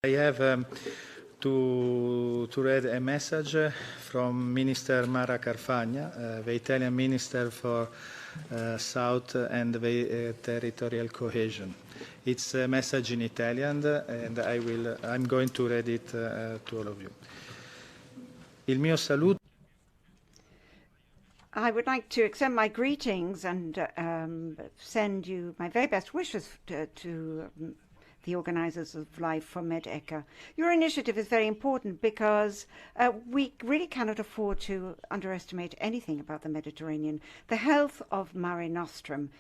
I have to read a message from Minister Mara Carfagna, the Italian Minister for South and Territorial Cohesion. It's a message in Italian and I'm going to read it to all of you. Il mio saluto. I would like to extend my greetings and send you my very best wishes to the organisers of Life for NECA. Your initiative is very important because we really cannot afford to underestimate anything about the Mediterranean. The health of Mare Nostrum,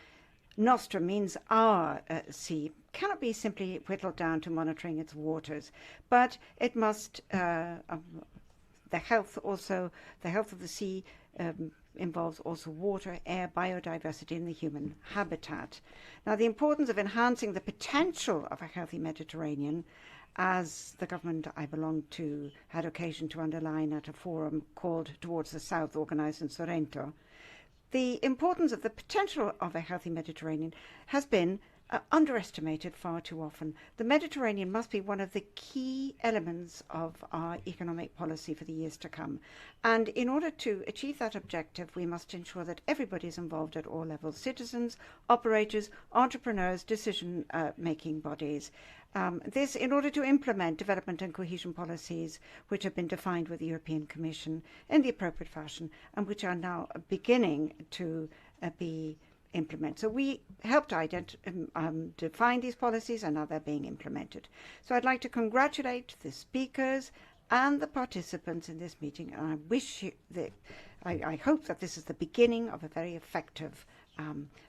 Nostrum means our sea, cannot be simply whittled down to monitoring its waters, but it must, the health of the sea involves also water, air, biodiversity, and the human habitat. Now, the importance of enhancing the potential of a healthy Mediterranean, as the government I belong to had occasion to underline at a forum called Towards the South, organised in Sorrento, the importance of the potential of a healthy Mediterranean has been underestimated far too often. The Mediterranean must be one of the key elements of our economic policy for the years to come. And in order to achieve that objective, we must ensure that everybody is involved at all levels: citizens, operators, entrepreneurs, decision-making bodies. This in order to implement development and cohesion policies which have been defined with the European Commission in the appropriate fashion and which are now beginning to be implement. So we helped define these policies, and now they're being implemented. So I'd like to congratulate the speakers and the participants in this meeting, and I wish you I hope that this is the beginning of a very effective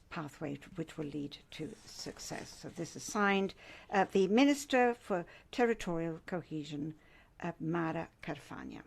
pathway which will lead to success. So this is signed the Minister for Territorial Cohesion, Mara Carfagna.